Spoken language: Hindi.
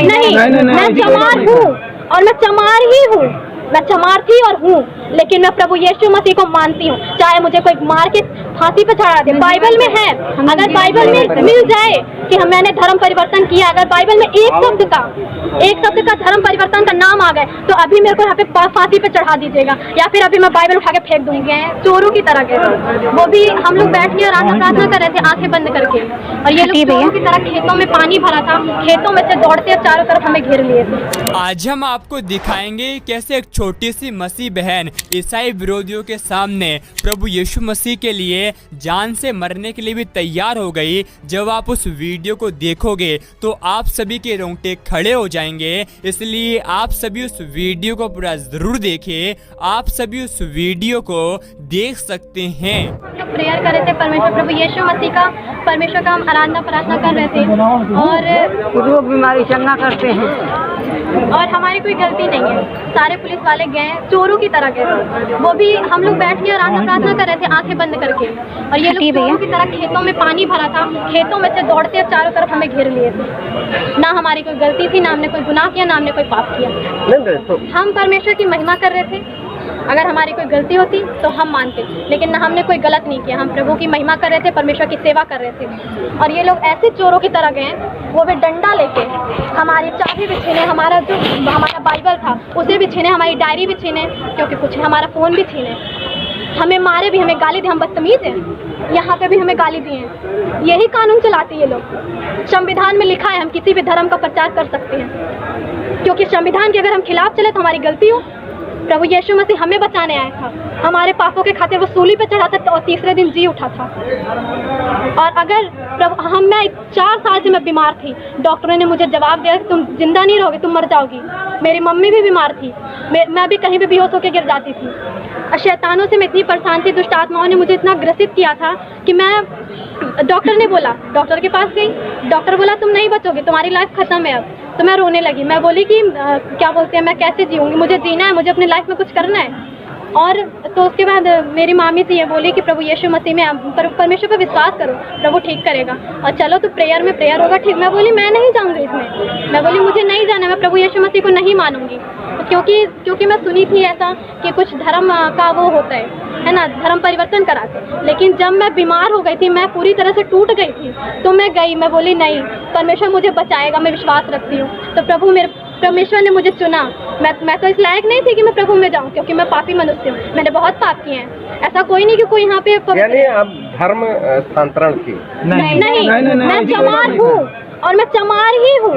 नहीं, मैं चमार हूँ और मैं चमार ही हूँ, मैं चमार थी और हूँ, लेकिन मैं प्रभु यीशु मसीह को मानती हूँ। चाहे मुझे कोई मार के फांसी पे चढ़ा दे, बाइबल में है, अगर बाइबल में मिल जाए कि मैंने धर्म परिवर्तन किया, अगर बाइबल में एक शब्द का धर्म परिवर्तन का नाम आ गए तो अभी मेरे को यहाँ पे फांसी पे चढ़ा दीजिएगा, या फिर अभी मैं बाइबल उठा के फेंक दूंगी। चोरों की तरह गए, वो भी हम लोग बैठ के प्रार्थना कर रहे थे आंखें बंद करके, और ये लोग चोरों की तरह खेतों में पानी भरा था, खेतों में से दौड़ते चारों तरफ हमें घेर लिए थे। आज हम आपको दिखाएंगे कैसे एक छोटी सी मसीह बहन ईसाई विरोधियों के सामने प्रभु यीशु मसीह के लिए जान से मरने के लिए भी तैयार हो गई। जब आप उस वीडियो को देखोगे तो आप सभी के रोंगटे खड़े हो जाएंगे, इसलिए आप सभी उस वीडियो को पूरा जरूर देखें। आप सभी उस वीडियो को देख सकते हैं। प्रेयर कर रहे थे परमेश्वर प्रभु यीशु मसीह का, परमेश्वर का हम आराधना प्रार्थना कर रहे थे, और रोग बीमारी चंगा करते हैं, और हमारी कोई गलती नहीं है। सारे पुलिस वाले गए, चोरों की तरह गए, वो भी हम लोग बैठ के आराधना प्रार्थना कर रहे थे आंखें बंद करके, और ये लोग चोरों की तरह खेतों में पानी भरा था, खेतों में से दौड़ते चारों तरफ हमें घेर लिए थे। ना हमारी कोई गलती थी, ना हमने कोई गुनाह किया, ना हमने कोई पाप किया। हम परमेश्वर की महिमा कर रहे थे। अगर हमारी कोई गलती होती तो हम मानते, लेकिन ना हमने कोई गलत नहीं किया। हम प्रभु की महिमा कर रहे थे, परमेश्वर की सेवा कर रहे थे, और ये लोग ऐसे चोरों की तरह गए, वो भी डंडा लेके हमारी चाबी भी छीने, हमारा बाइबल था उसे भी छीने, हमारी डायरी भी छीने, क्योंकि कुछ हमारा फ़ोन भी छीने, हमें मारे भी, हमें गाली दी। हम बदतमीज हैं, यहाँ पे भी हमें गाली दी हैं। यही कानून चलाते ये लोग। संविधान में लिखा है हम किसी भी धर्म का प्रचार कर सकते हैं, क्योंकि संविधान के अगर हम खिलाफ चले तो हमारी गलती हो। प्रभु यीशु मसीह हमें बचाने आया था, हमारे पापों के खातिर वो सूली पे चढ़ा था और तीसरे दिन जी उठा था। और अगर मैं 4 साल से मैं बीमार थी, डॉक्टरों ने मुझे जवाब दिया कि तुम जिंदा नहीं रहोगे, तुम मर जाओगी। मेरी मम्मी भी बीमार थी, मैं भी कहीं भी बेहोश होकर गिर जाती थी। और शैतानों से मैं इतनी परेशान थी, दुष्ट आत्माओं ने मुझे इतना ग्रसित किया था कि डॉक्टर ने बोला, डॉक्टर के पास गई, डॉक्टर बोला तुम नहीं बचोगे, तुम्हारी लाइफ खत्म है अब। तो मैं रोने लगी, मैं बोली कि क्या बोलते हैं, मैं कैसे जीऊँगी, मुझे जीना है, मुझे अपनी लाइफ में कुछ करना है। और तो उसके बाद मेरी मामी थी, ये बोली कि प्रभु यीशु मसीह में परमेश्वर पर विश्वास करो, प्रभु ठीक करेगा, और चलो तो प्रेयर में प्रेयर होगा ठीक। मैं बोली मैं नहीं जाऊँगी इसमें, मैं बोली मुझे नहीं जाना, मैं प्रभु यीशु मसीह को नहीं मानूंगी, क्योंकि मैं सुनी थी ऐसा कि कुछ धर्म का वो होता है ना, धर्म परिवर्तन कराते। लेकिन जब मैं बीमार हो गई थी, मैं पूरी तरह से टूट गई थी, तो मैं गई, मैं बोली नहीं, परमेश्वर मुझे बचाएगा, मैं विश्वास रखती हूँ। तो परमेश्वर ने मुझे चुना। मैं तो इस लायक नहीं थी कि मैं प्रभु में जाऊं, क्योंकि मैं पापी मनुष्य हूँ, मैंने बहुत पाप किए हैं। ऐसा कोई नहीं कि कोई यहाँ पे यानी आप धर्म स्थानांतरण की नहीं, मैं चमार हूँ और मैं चमार ही हूँ।